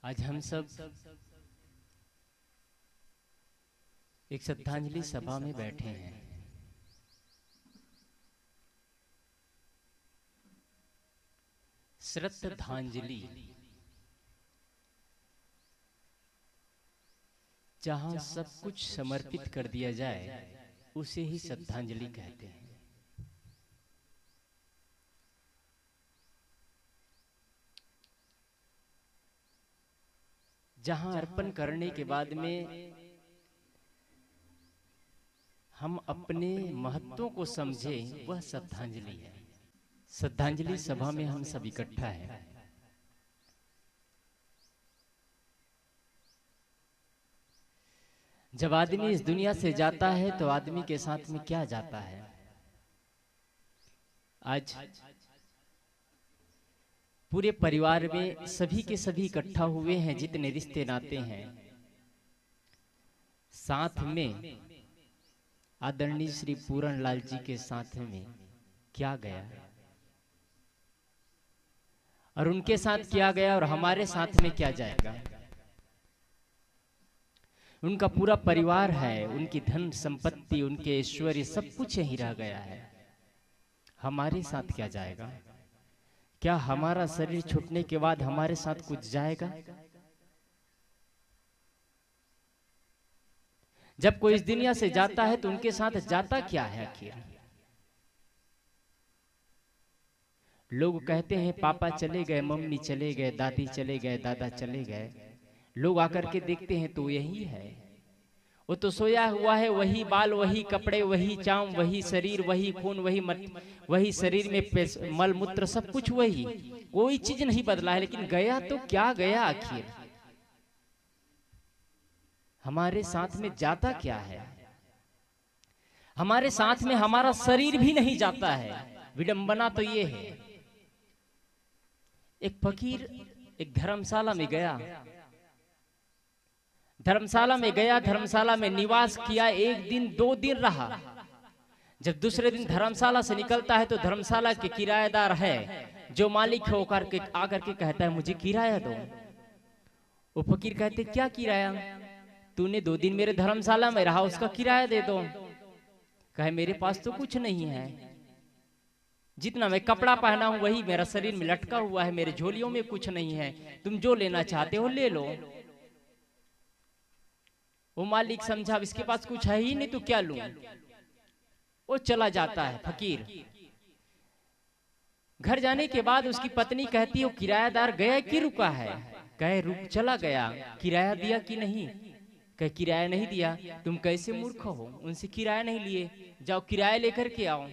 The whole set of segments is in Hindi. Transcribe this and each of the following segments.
आज हम सब एक श्रद्धांजलि सभा में बैठे हैं। श्रद्धांजलि, जहां सब कुछ समर्पित कर दिया जाए उसे ही श्रद्धांजलि कहते हैं। जहां अर्पण करने के बाद में हम अपने महत्वों को समझें, वह श्रद्धांजलि है। श्रद्धांजलि सभा में हम सब इकट्ठा हैं। जब आदमी इस दुनिया से जाता है तो आदमी के साथ में क्या जाता है? आज पूरे परिवार में सभी के सभी इकट्ठा हुए हैं, जितने रिश्ते नाते हैं। साथ में आदरणीय श्री पूरन लाल जी के साथ में क्या गया और उनके साथ क्या गया और हमारे साथ में क्या जाएगा। उनका पूरा परिवार है, उनकी धन संपत्ति, उनके ऐश्वर्य सब कुछ यहीं रह गया है। हमारे साथ क्या जाएगा? क्या हमारा शरीर छूटने के बाद हमारे साथ कुछ जाएगा? जब कोई इस दुनिया से जाता है तो उनके साथ जाता क्या है आखिर? लोग कहते हैं पापा चले गए, मम्मी चले गए, दादी चले गए, दादा चले गए। लोग आकर के देखते हैं तो यही है। वो तो सोया हुआ है, वही बाल, वही कपड़े, वही चाम, वही शरीर, वही खून, वही शरीर में मल मूत्र सब कुछ वही, कोई चीज नहीं बदला है। लेकिन गया तो क्या गया आखिर? हमारे साथ में जाता क्या है? हमारे साथ में हमारा शरीर भी नहीं जाता है। विडंबना तो ये है। एक फकीर एक धर्मशाला में गया, धर्मशाला में निवास किया। एक दिन 2 दिन रहा। जब दूसरे दिन धर्मशाला से निकलता है तो धर्मशाला के किराएदार है, जो मालिक है, होकर के आकर के कहता है मुझे किराया दो। वो फकीर कहते क्या किराया? तूने 2 दिन मेरे धर्मशाला में रहा, उसका किराया दे दो। कहे मेरे पास तो कुछ नहीं है, जितना मैं कपड़ा पहना हूं वही मेरा शरीर में लटका हुआ है, मेरे झोलियों में कुछ नहीं है, तुम जो लेना चाहते हो ले लो। वो मालिक समझा इसके पास कुछ है ही नहीं तो क्या लूं। वो चला जाता है फकीर। घर जाने के बाद उसकी पत्नी कहती है वो किराएदार गया कि रुका है? कहे रुक चला गया। किराया दिया कि नहीं? कहे किराया नहीं दिया। तुम कैसे मूर्ख हो, उनसे किराया नहीं लिए, जाओ किराया लेकर के आओ।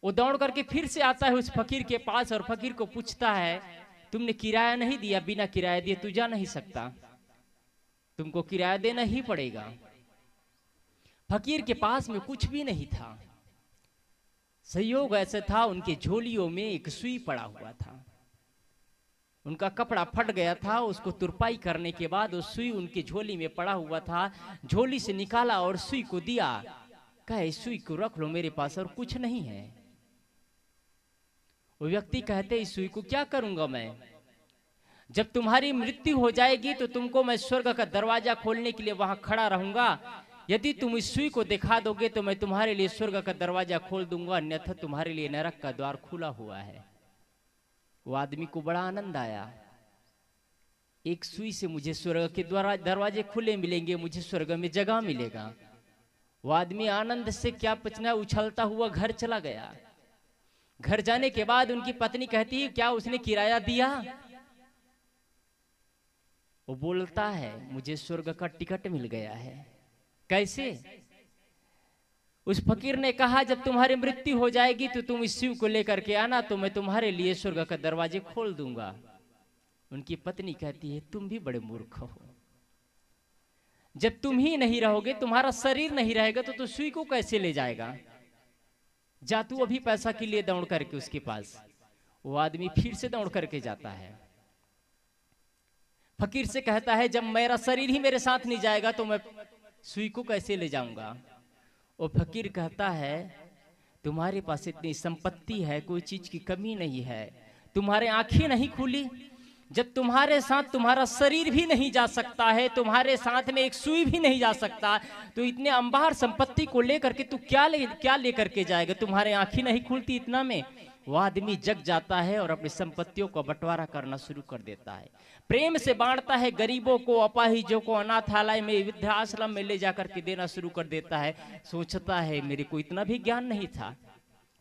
वो दौड़ करके फिर से आता है उस फकीर के पास और फकीर को पूछता है तुमने किराया नहीं दिया, बिना किराया दिए तू जा नहीं सकता, तुमको किराया देना ही पड़ेगा। फकीर के पास में कुछ भी नहीं था। संयोग ऐसा था उनके झोलियों में एक सुई पड़ा हुआ था। उनका कपड़ा फट गया था, उसको तुरपाई करने के बाद उस सुई उनके झोली में पड़ा हुआ था। झोली से निकाला और सुई को दिया। कहे सुई को रख लो, मेरे पास और कुछ नहीं है। वो व्यक्ति कहते इस सुई को क्या करूंगा मैं? जब तुम्हारी मृत्यु हो जाएगी तो तुमको मैं स्वर्ग का दरवाजा खोलने के लिए वहां खड़ा रहूंगा। यदि तुम इस सुई को दिखा दोगे तो मैं तुम्हारे लिए स्वर्ग का दरवाजा खोल दूंगा, अन्यथा तुम्हारे लिए नरक का द्वार खुला हुआ है। वो आदमी को बड़ा आनंद आया। एक सुई से मुझे स्वर्ग के दरवाजे खुले मिलेंगे, मुझे स्वर्ग में जगह मिलेगा। वो आदमी आनंद से क्या पचना उछलता हुआ घर चला गया। घर जाने के बाद उनकी पत्नी कहती है क्या उसने किराया दिया? वो बोलता है मुझे स्वर्ग का टिकट मिल गया है। कैसे? उस फकीर ने कहा जब तुम्हारी मृत्यु हो जाएगी तो तुम इस शिव को लेकर के आना, तो मैं तुम्हारे लिए स्वर्ग का दरवाजे खोल दूंगा। उनकी पत्नी कहती है तुम भी बड़े मूर्ख हो। जब तुम ही नहीं रहोगे, तुम्हारा शरीर नहीं रहेगा, तो सुई को कैसे ले जाएगा? जा तू अभी पैसा के लिए दौड़ करके उसके पास। वो आदमी फिर से दौड़ करके जाता है। फकीर से कहता है जब मेरा शरीर ही मेरे साथ नहीं जाएगा तो मैं सुई को कैसे ले जाऊंगा? वो फकीर कहता है तुम्हारे पास इतनी संपत्ति है, कोई चीज की कमी नहीं है, तुम्हारे आंखें नहीं खुली? जब तुम्हारे साथ तुम्हारा शरीर भी नहीं जा सकता है, तुम्हारे साथ में एक सुई भी नहीं जा सकता, तो इतने अंबार संपत्ति को लेकर के तू क्या लेकर के जाएगा? तुम्हारे आंखें नहीं खुलती इतना में? वो आदमी जग जाता है और अपनी संपत्तियों का बंटवारा करना शुरू कर देता है। प्रेम से बांटता है, गरीबों को, अपाहिजों को अनाथालय में, वृद्धाश्रम में ले जाकर के देना शुरू कर देता है। सोचता है मेरे को इतना भी ज्ञान नहीं था,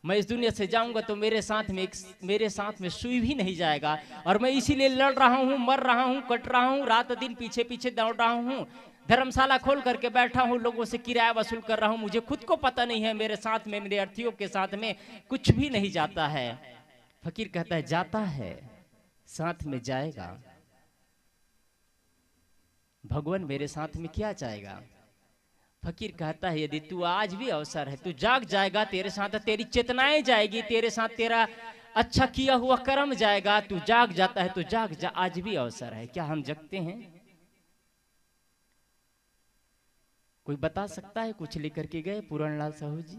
मैं इस दुनिया से जाऊंगा तो मेरे साथ में सुई भी नहीं जाएगा, और मैं इसीलिए लड़ रहा हूँ, मर रहा हूँ, कट रहा हूँ, रात दिन पीछे पीछे दौड़ रहा हूँ, धर्मशाला खोल करके बैठा हूँ, लोगों से किराया वसूल कर रहा हूँ, मुझे खुद को पता नहीं है मेरे साथ में, मेरे अर्थियों के साथ में कुछ भी नहीं जाता है। फकीर कहता है जाता है, साथ में जाएगा। भगवान मेरे साथ में क्या जाएगा? फकीर कहता है यदि तू आज भी अवसर है, तू जाग जाएगा, तेरे साथ तेरी चेतनाएं जाएगी, तेरे साथ तेरा अच्छा किया हुआ कर्म जाएगा, तू जाग जाता है तो जाग जा, आज भी अवसर है। क्या हम जगते हैं? कोई बता सकता है? कुछ लेकर के गए पूरणलाल साहू जी,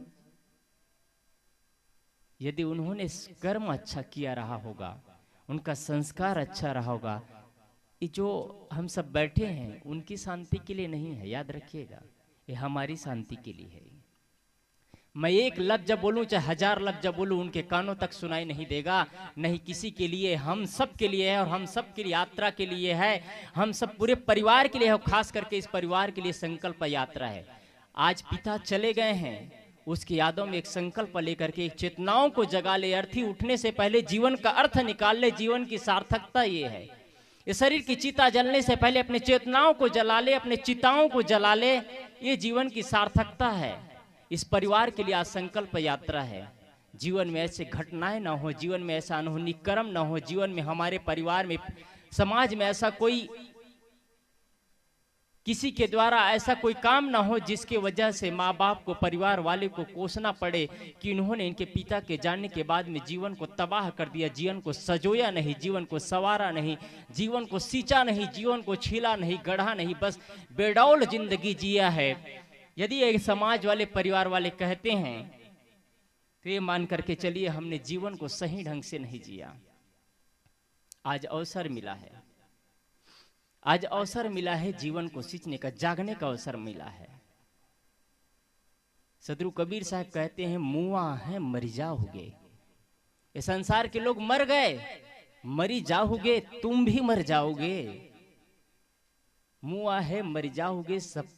यदि उन्होंने कर्म अच्छा किया रहा होगा, उनका संस्कार अच्छा रहा होगा, ये जो हम सब बैठे हैं उनकी शांति के लिए नहीं है, याद रखिएगा, ये हमारी शांति के लिए है। मैं एक लफ्ज जब बोलूं चाहे 1000 लफ्ज जब बोलूं, उनके कानों तक सुनाई नहीं देगा, नहीं किसी के लिए, हम सब के लिए है, और हम सब के लिए यात्रा के लिए है, हम सब पूरे परिवार के लिए है, खास करके इस परिवार के लिए संकल्प यात्रा है। आज पिता चले गए हैं, उसकी यादों में एक संकल्प लेकर के एक चेतनाओं को जगा ले, अर्थी उठने से पहले जीवन का अर्थ निकाल ले, जीवन की सार्थकता ये है। इस शरीर की चिता जलने से पहले अपने चेतनाओं को जला ले, अपने चिताओं को जला ले, ये जीवन की सार्थकता है। इस परिवार के लिए आज संकल्प यात्रा है। जीवन में ऐसे घटनाएं ना हो, जीवन में ऐसा अनहोनी कर्म ना हो, जीवन में, हमारे परिवार में, समाज में ऐसा कोई, किसी के द्वारा ऐसा कोई काम ना हो जिसके वजह से माँ बाप को, परिवार वाले को कोसना पड़े कि इन्होंने इनके पिता के जाने के बाद में जीवन को तबाह कर दिया, जीवन को सजोया नहीं, जीवन को संवारा नहीं, जीवन को सींचा नहीं, जीवन को छीला नहीं, गढ़ा नहीं, बस बेडौल जिंदगी जिया है। यदि एक समाज वाले, परिवार वाले कहते हैं तो ये मान करके चलिए हमने जीवन को सही ढंग से नहीं जिया। आज अवसर मिला है, आज अवसर मिला है जीवन को सींचने का, जागने का अवसर मिला है। सदगुरु कबीर साहब कहते हैं मुआ है मर जाओगे, ये संसार के लोग मर गए, मरी जाओगे, तुम भी मर जाओगे। मुआ है मर जाओगे, सब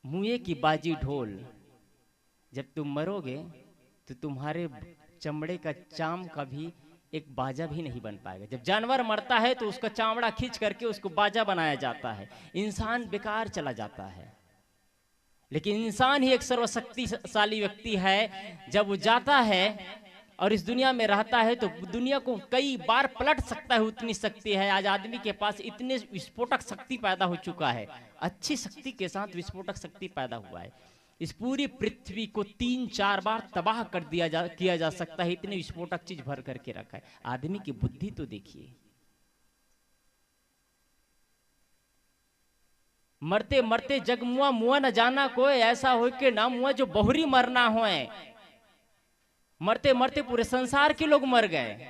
मुए की बाजी ढोल, जब तुम मरोगे तो तुम्हारे चमड़े का चाम का भी एक बाजा भी नहीं बन पाएगा। जब जानवर मरता है तो उसका चामड़ा खींच करके उसको बाजा बनाया जाता है, इंसान बेकार चला जाता है। लेकिन इंसान ही एक सर्वशक्तिशाली व्यक्ति है, जब वो जाता है और इस दुनिया में रहता है तो दुनिया को कई बार पलट सकता है, उतनी शक्ति है। आज आदमी के पास इतने विस्फोटक शक्ति पैदा हो चुका है, अच्छी शक्ति के साथ विस्फोटक शक्ति पैदा हुआ है। इस पूरी पृथ्वी को 3-4 बार तबाह कर किया जा सकता है, इतने विस्फोटक चीज भर करके रखा है। आदमी की बुद्धि तो देखिए, मरते मरते जग मुआ, मुआ न जाना कोई, ऐसा हो के ना मुआ जो बहुरी मरना होए। मरते मरते पूरे संसार के लोग मर गए,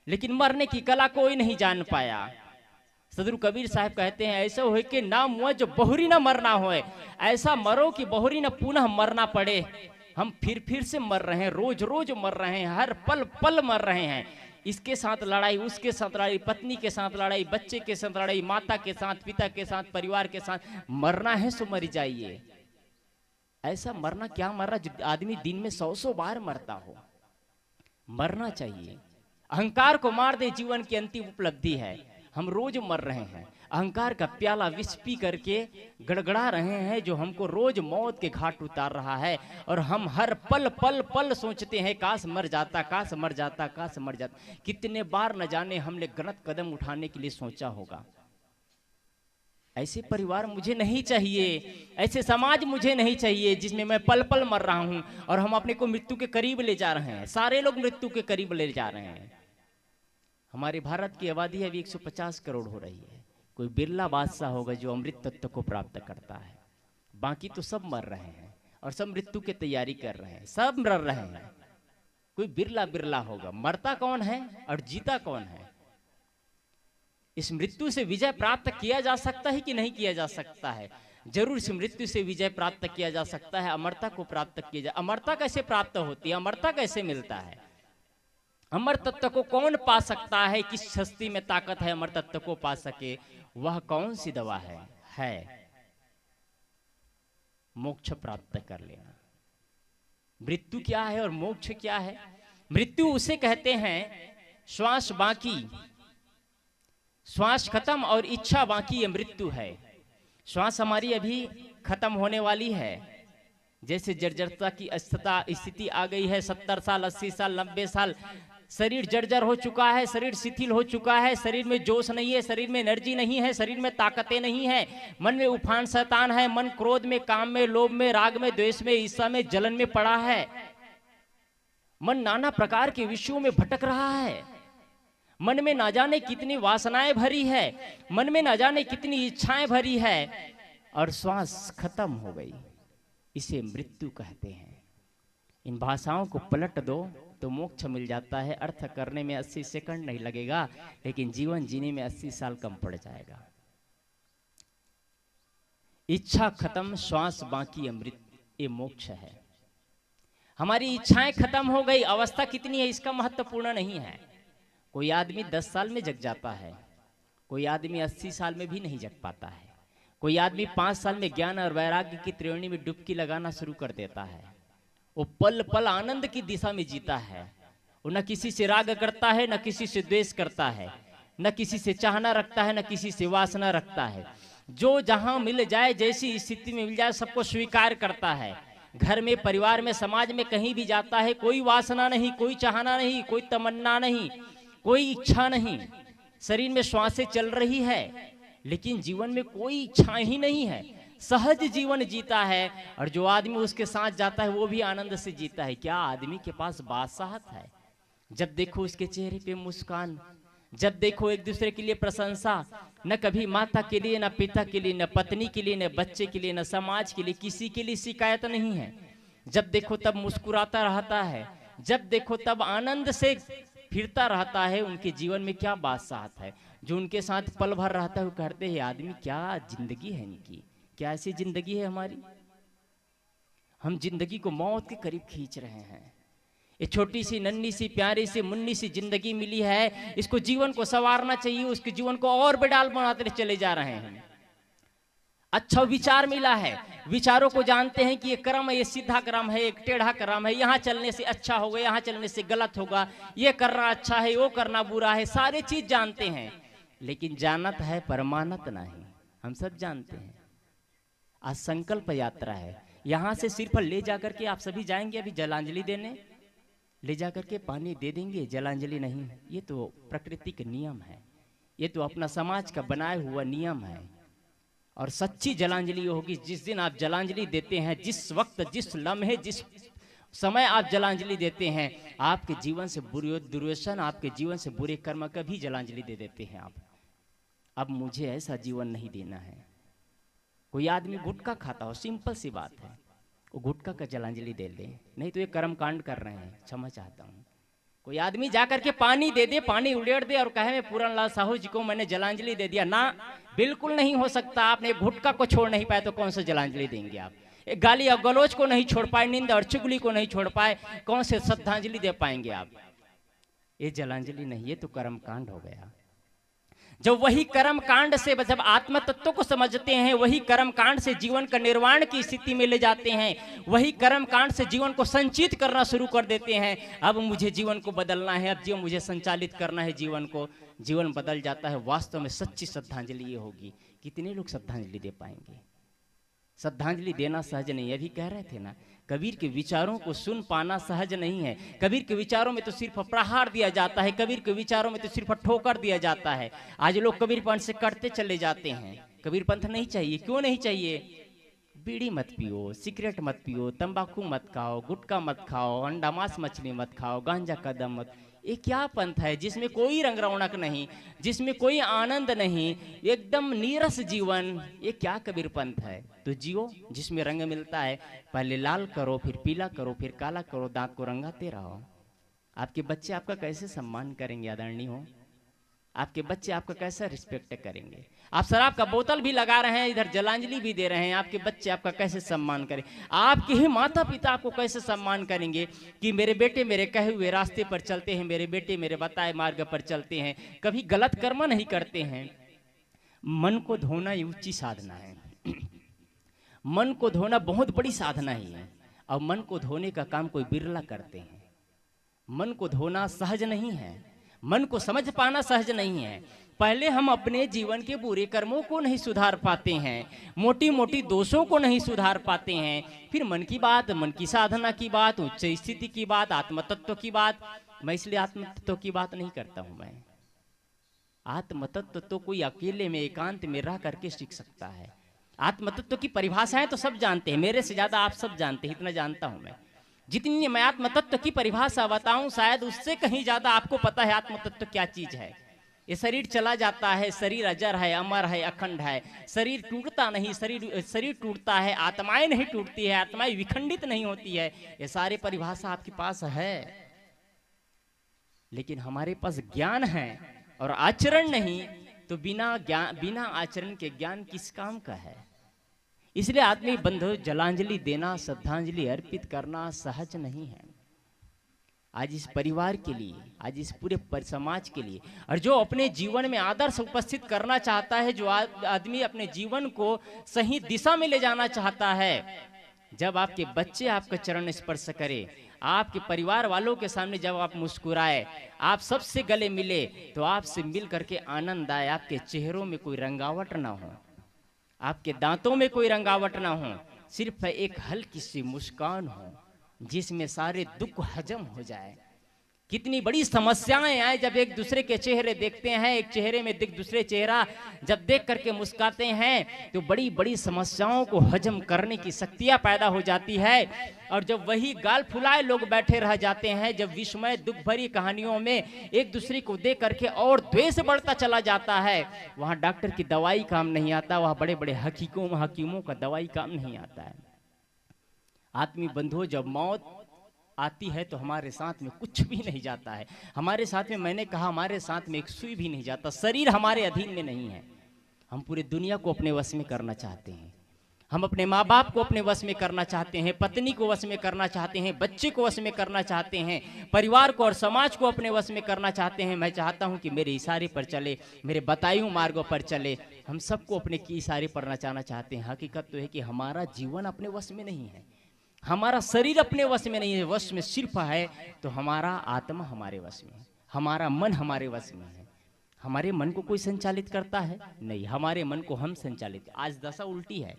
लेकिन मरने की कला कोई नहीं जान पाया। सदगुरु कबीर साहब कहते हैं ऐसा हो कि ना मुआ जो बहुरी ना मरना होए, ऐसा मरो कि बहुरी ना पुनः मरना पड़े। हम फिर से मर रहे हैं, रोज रोज मर रहे हैं, हर पल पल मर रहे हैं। इसके साथ लड़ाई, उसके साथ लड़ाई, पत्नी के साथ लड़ाई, बच्चे के साथ लड़ाई, माता के साथ, पिता के साथ, परिवार के साथ। मरना है सो मर जाइए। ऐसा मरना क्या मर रहा, जो आदमी दिन में 100 बार मरता हो। मरना चाहिए, अहंकार को मार दे, जीवन की अंतिम उपलब्धि है। हम रोज मर रहे हैं, अहंकार का प्याला विष पी करके गड़गड़ा रहे हैं, जो हमको रोज मौत के घाट उतार रहा है। और हम हर पल पल पल सोचते हैं काश मर जाता, काश मर जाता, काश मर जाता। कितने बार न जाने हमने गलत कदम उठाने के लिए सोचा होगा। ऐसे परिवार मुझे नहीं चाहिए, ऐसे समाज मुझे नहीं चाहिए जिसमें मैं पल पल मर रहा हूं और हम अपने को मृत्यु के करीब ले जा रहे हैं। सारे लोग मृत्यु के करीब ले जा रहे हैं। हमारे भारत की आबादी अभी 150 करोड़ हो रही है। कोई बिरला बादशाह होगा जो अमृत तत्व को प्राप्त करता है, बाकी तो सब मर रहे हैं और सब मृत्यु की तैयारी कर रहे हैं, सब मर रहे हैं। कोई बिरला बिरला होगा, मरता कौन है और जीता कौन है? इस मृत्यु से विजय प्राप्त किया जा सकता है कि नहीं किया जा सकता है? जरूर इस मृत्यु से विजय प्राप्त किया जा सकता है। अमरता को प्राप्त किया जा, अमरता कैसे प्राप्त होती है, अमरता कैसे मिलता है? अमर तत्व को कौन पा सकता है? किस शक्ति में ताकत है अमर तत्व को पा सके? वह कौन सी दवा है मोक्ष प्राप्त कर लेना। मृत्यु क्या है और मोक्ष क्या है? मृत्यु उसे कहते हैं श्वास बाकी, श्वास खत्म और इच्छा बाकी, ये मृत्यु है। श्वास हमारी अभी खत्म होने वाली है, जैसे जर्जरता की स्थिति आ गई है। 70 साल, 80 साल, 90 साल शरीर जर्जर हो चुका है, शरीर शिथिल हो चुका है, शरीर में जोश नहीं है, शरीर में एनर्जी नहीं है, शरीर में ताकतें नहीं है, मन में उफान शैतान है, मन क्रोध में, काम में, लोभ में, राग में, द्वेष में, ईर्ष्या में, जलन में पड़ा है। मन नाना प्रकार के विषयों में भटक रहा है। मन में ना जाने कितनी वासनाएं भरी है, मन में ना जाने कितनी इच्छाएं भरी है, और श्वास खत्म हो गई। इसे मृत्यु कहते हैं। इन भाषाओं को पलट दो तो मोक्ष मिल जाता है। अर्थ करने में 80 सेकंड नहीं लगेगा, लेकिन जीवन जीने में 80 साल कम पड़ जाएगा। इच्छा खत्म, श्वास बाकी, अमृत, ये मोक्ष है। हमारी इच्छाएं खत्म हो गई। अवस्था कितनी है इसका महत्वपूर्ण नहीं है। कोई आदमी 10 साल में जग जाता है, कोई आदमी 80 साल में भी नहीं जग पाता है, कोई आदमी 5 साल में ज्ञान और वैराग्य की त्रिवेणी में डुबकी लगाना शुरू कर देता है। वो पल पल आनंद की दिशा में जीता है। वो न किसी से राग करता है, न किसी से द्वेष करता है, न किसी से चाहना रखता है, न किसी से वासना रखता है। जो जहां मिल जाए, जैसी स्थिति में मिल जाए, सबको स्वीकार करता है। घर में, परिवार में, समाज में कहीं भी जाता है, कोई वासना नहीं, कोई चाहना नहीं, कोई तमन्ना नहीं, कोई इच्छा नहीं। शरीर में श्वासें चल रही है, लेकिन जीवन में कोई इच्छा ही नहीं है। सहज जीवन जीता है, और जो आदमी उसके साथ जाता है वो भी आनंद से जीता है। क्या आदमी के पास बादशाहत है? जब देखो उसके चेहरे पे मुस्कान, जब देखो एक दूसरे के लिए प्रशंसा। न कभी माता के लिए, न पिता के लिए, न पत्नी के लिए, न बच्चे के लिए, न समाज के लिए, किसी के लिए शिकायत नहीं है। जब देखो तब मुस्कुराता रहता है, जब देखो तब आनंद से फिरता रहता है। उनके जीवन में क्या बादशाहत है? जो उनके साथ पल भर रहता है वो कहते हैं आदमी क्या जिंदगी है इनकी, क्या ऐसी जिंदगी है हमारी। हम जिंदगी को मौत के करीब खींच रहे हैं। ये छोटी सी, नन्ही सी, प्यारी सी, मुन्नी सी जिंदगी मिली है, इसको जीवन को संवारना चाहिए, उसके जीवन को और बेडाल बनाते चले जा रहे हैं। अच्छा विचार मिला है, विचारों को जानते हैं कि ये कर्म है, ये सीधा कर्म है, एक टेढ़ा कर्म है, यहाँ चलने से अच्छा होगा, यहाँ चलने से गलत होगा, ये करना अच्छा है, वो करना बुरा है, सारे चीज जानते हैं। लेकिन जानत है, परमानत नहीं। हम सब जानते हैं। आज संकल्प यात्रा है, यहाँ से सिर्फ ले जाकर के आप सभी जाएंगे अभी जलांजलि देने, ले जाकर के पानी दे देंगे, जलांजलि नहीं। ये तो प्रकृति का नियम है, ये तो अपना समाज का बनाया हुआ नियम है। और सच्ची जलांजलि होगी जिस दिन आप जलांजलि देते हैं, जिस वक्त, जिस लम्हे, जिस समय आप जलांजलि देते हैं, आपके जीवन से बुरे दुर्व्यसन, आपके जीवन से बुरे कर्म का भी जलांजलि दे देते हैं आप। अब मुझे ऐसा जीवन नहीं देना है। कोई आदमी गुटखा खाता हो, सिंपल सी बात है, वो गुटखा का जलांजलि दे ले, नहीं तो ये कर्म कांड कर रहे हैं, क्षमा चाहता हूँ। कोई आदमी जाकर के पानी दे दे, पानी उड़ेड़ दे और कहे मैं पूरन लाल साहू जी को मैंने जलांजलि दे दिया, ना, बिल्कुल नहीं हो सकता। आपने गुटखा को छोड़ नहीं पाए तो कौन सा जलांजलि देंगे आप? एक गाली और गलौज को नहीं छोड़ पाए, निंदा और चुगली को नहीं छोड़ पाए, कौन से श्रद्धांजलि दे पाएंगे आप? ये जलांजलि नहीं, ये तो कर्म कांड हो गया। जब वही कर्म कांड से, जब आत्म तत्व को समझते हैं, वही कर्म कांड से जीवन का निर्वाण की स्थिति में ले जाते हैं, वही कर्म कांड से जीवन को संचित करना शुरू कर देते हैं। अब मुझे जीवन को बदलना है, अब जीवन मुझे संचालित करना है जीवन को, जीवन बदल जाता है। वास्तव में सच्ची श्रद्धांजलि ये होगी। कितने लोग श्रद्धांजलि दे पाएंगे? श्रद्धांजलि देना सहज नहीं। अभी कह रहे थे ना, कबीर के विचारों को सुन पाना सहज नहीं है। कबीर के विचारों में तो सिर्फ प्रहार दिया जाता है, कबीर के विचारों में तो सिर्फ ठोकर दिया जाता है। आज लोग कबीर पंथ से कटते चले जाते हैं। कबीर पंथ नहीं चाहिए। क्यों नहीं चाहिए? बीड़ी मत पियो, सिगरेट मत पियो, तंबाकू मत खाओ, गुटखा मत खाओ, अंडा मांस मछली मत खाओ, गांजा कदम मत। ये क्या पंथ है जिसमें कोई रंग रौनक नहीं, जिसमें कोई आनंद नहीं, एकदम नीरस जीवन? ये क्या कबीर पंथ है? तो जियो जिसमें रंग मिलता है। पहले लाल करो, फिर पीला करो, फिर काला करो, दांत को रंगाते रहो। आपके बच्चे आपका कैसे सम्मान करेंगे आदरणीय हो? आपके बच्चे आपका कैसा रिस्पेक्ट करेंगे? आप शराब का बोतल भी लगा रहे हैं, इधर जलांजलि भी दे रहे हैं, आपके बच्चे आपका कैसे सम्मान करें? आपके ही माता पिता आपको कैसे सम्मान करेंगे कि मेरे बेटे मेरे कहे हुए रास्ते पर चलते हैं, मेरे बेटे मेरे बताए मार्ग पर चलते हैं, कभी गलत कर्म नहीं करते हैं? मन को धोना ये ऊंची साधना है। मन को धोना बहुत बड़ी साधना ही है, और मन को धोने का काम कोई बिरला करते हैं। मन को धोना सहज नहीं है, मन को समझ पाना सहज नहीं है। पहले हम अपने जीवन के बुरे कर्मों को नहीं सुधार पाते हैं, मोटी मोटी दोषों को नहीं सुधार पाते हैं, फिर मन की बात, मन की साधना की बात, उच्च स्थिति की बात, आत्म तत्व की बात। मैं इसलिए आत्म तत्व की बात नहीं करता हूं। मैं आत्म तत्व तो कोई अकेले में एकांत में रह करके सीख सकता है। आत्म तत्व की परिभाषाएं तो सब जानते हैं, मेरे से ज्यादा आप सब जानते हैं, इतना जानता हूं मैं। जितनी मैं आत्म तत्व की परिभाषा बताऊं, शायद उससे कहीं ज्यादा आपको पता है आत्म तत्व क्या चीज है। ये शरीर चला जाता है, शरीर अजर है, अमर है, अखंड है, शरीर टूटता नहीं, शरीर टूटता है, आत्माएं नहीं टूटती है, आत्माएं विखंडित नहीं होती है। ये सारे परिभाषा आपके पास है, लेकिन हमारे पास ज्ञान है और आचरण नहीं, तो बिना ज्ञान, बिना आचरण के ज्ञान किस काम का है? इसलिए आत्मीय बंधु, जलांजलि देना, श्रद्धांजलि अर्पित करना सहज नहीं है। आज इस परिवार के लिए, आज इस पूरे समाज के लिए, और जो अपने जीवन में आदर्श उपस्थित करना चाहता है, जो आदमी अपने जीवन को सही दिशा में ले जाना चाहता है, जब आपके बच्चे आपका चरण स्पर्श करे, आपके परिवार वालों के सामने जब आप मुस्कुराए, आप सबसे गले मिले, तो आपसे मिल करके आनंद आए, आपके चेहरों में कोई रंगावट ना हो, आपके दांतों में कोई रंगावट ना हो, सिर्फ एक हल्की सी मुस्कान हो जिसमें सारे दुख हजम हो जाए। कितनी बड़ी समस्याएं आए जब एक दूसरे के चेहरे देखते हैं, एक चेहरे में दूसरे चेहरा जब देख करके मुस्कुराते हैं, तो बड़ी बड़ी समस्याओं को हजम करने की शक्तियां पैदा हो जाती है। और जब वही गाल फुलाए लोग बैठे रह जाते हैं, जब विस्मय दुख भरी कहानियों में एक दूसरे को देख करके और द्वेष बढ़ता चला जाता है, वहां डॉक्टर की दवाई काम नहीं आता, वहां बड़े बड़े हकीमों का दवाई काम नहीं आता है। आत्मीय बंधुओं, जब मौत आती है तो हमारे साथ में कुछ भी नहीं जाता है। हमारे साथ में, मैंने कहा, हमारे साथ में एक सुई भी नहीं जाता। शरीर हमारे अधीन में नहीं है। हम पूरी दुनिया को अपने वश में करना चाहते हैं। हम अपने माँ बाप को अपने वश में करना चाहते हैं, पत्नी को वश में करना चाहते हैं, बच्चे को वश में करना चाहते हैं, परिवार को और समाज को अपने वश में करना चाहते हैं। मैं चाहता हूं कि मेरे इशारे पर चले, मेरे बताए हुए मार्गों पर चले। हम सबको अपने की इशारे पर नचाना चाहते हैं। हकीकत तो है कि हमारा जीवन अपने वश में नहीं है, हमारा शरीर अपने वश में नहीं है। वश में सिर्फ है तो हमारा आत्मा हमारे वश में है, हमारा मन हमारे वश में है। हमारे मन को कोई संचालित करता है? नहीं, हमारे मन को हम संचालित। आज दशा उल्टी है,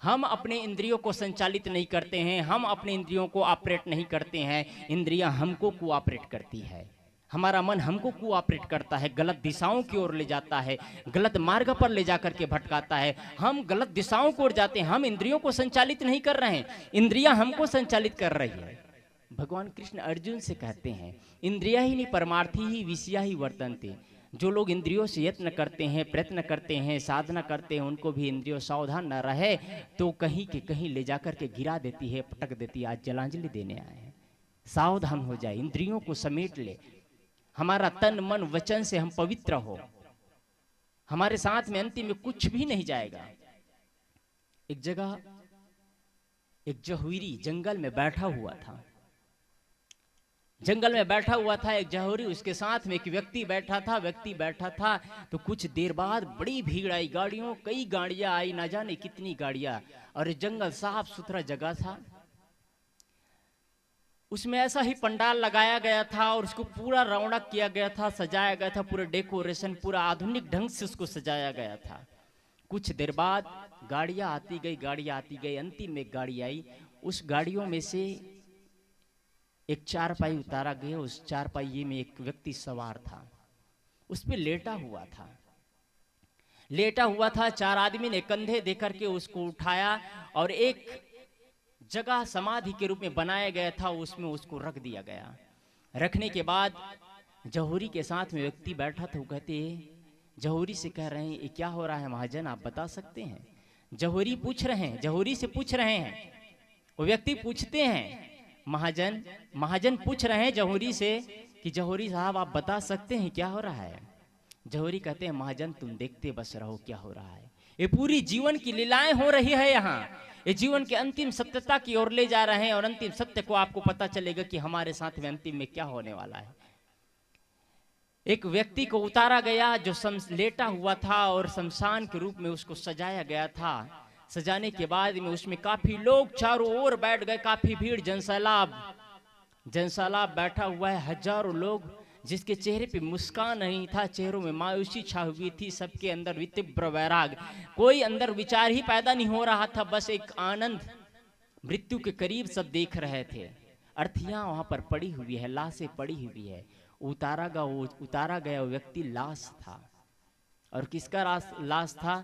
हम अपने इंद्रियों को संचालित नहीं करते हैं, हम अपने इंद्रियों को ऑपरेट नहीं करते हैं, इंद्रियां हमको कोऑपरेट करती है। हमारा मन हमको कोऑपरेट करता है, गलत दिशाओं की ओर ले जाता है, गलत मार्ग पर ले जाकर के भटकाता है। हम गलत दिशाओं की ओर जाते हैं, हम इंद्रियों को संचालित नहीं कर रहे हैं, इंद्रियां हमको संचालित कर रही है। भगवान कृष्ण अर्जुन से कहते हैं, इंद्रिया ही नहीं परमार्थी ही विषया ही वर्तन्ते। जो लोग इंद्रियों से यत्न करते हैं, प्रयत्न करते हैं, साधना करते हैं, उनको भी इंद्रियों सावधान न रहे तो कहीं के कहीं ले जाकर के गिरा देती है, पटक देती है। आज जलांजलि देने आए हैं, सावधान हो जाए, इंद्रियों को समेट ले, हमारा तन मन वचन से हम पवित्र हो, हमारे साथ में अंतिम में कुछ भी नहीं जाएगा। एक जगह एक जहुरी जंगल में बैठा हुआ था, जंगल में बैठा हुआ था एक जहुरी, उसके साथ में एक व्यक्ति बैठा था। तो कुछ देर बाद बड़ी भीड़ आई, गाड़ियों, कई गाड़ियां आई, ना जाने कितनी गाड़ियां, और जंगल साफ सुथरा जगह था। उसमें ऐसा ही पंडाल लगाया गया था और उसको पूरा रौनक किया गया था, सजाया गया था, पूरा डेकोरेशन, पूरा आधुनिक ढंग से उसको सजाया गया था। कुछ देर बाद गाड़ियां आती गई, अंतिम में एक गाड़ी आई। उस गाड़ियों में से एक चारपाई उतारा गया, उस चारपाई में एक व्यक्ति सवार था, उस पे लेटा हुआ था। चार आदमी ने कंधे देकर के उसको उठाया और एक जगह समाधि के रूप में बनाया गया था, उसमें उसको रख दिया गया। रखने के बाद जहुरी के साथ में व्यक्ति बैठा था, वो कहते, जहुरी से कह रहे हैं, ये क्या हो रहा है महाजन, आप बता सकते हैं? जहुरी से पूछ रहे हैं, वो व्यक्ति पूछते हैं, महाजन पूछ रहे हैं जहुरी से कि जहुरी साहब आप बता सकते हैं क्या हो रहा है? जौहरी कहते हैं महाजन तुम देखते बस रहो क्या हो रहा है, ये पूरी जीवन की लीलाएं हो रही है यहाँ, ये जीवन के अंतिम सत्यता की ओर ले जा रहे हैं और अंतिम सत्य को आपको पता चलेगा कि हमारे साथ में अंतिम में क्या होने वाला है। एक व्यक्ति को उतारा गया जो लेटा हुआ था और शमशान के रूप में उसको सजाया गया था। सजाने के बाद में उसमें काफी लोग चारों ओर बैठ गए, काफी भीड़, जनसैलाब बैठा हुआ है, हजारों लोग, जिसके चेहरे पे मुस्कान नहीं था, चेहरों में मायूसी छा हुई थी, सबके अंदर भी तीव्र वैराग, कोई अंदर विचार ही पैदा नहीं हो रहा था, बस एक आनंद, मृत्यु के करीब सब देख रहे थे। अर्थियां वहां पर पड़ी हुई है, लाशें पड़ी हुई है, उतारा गया वो व्यक्ति लाश था। और किसका लाश था?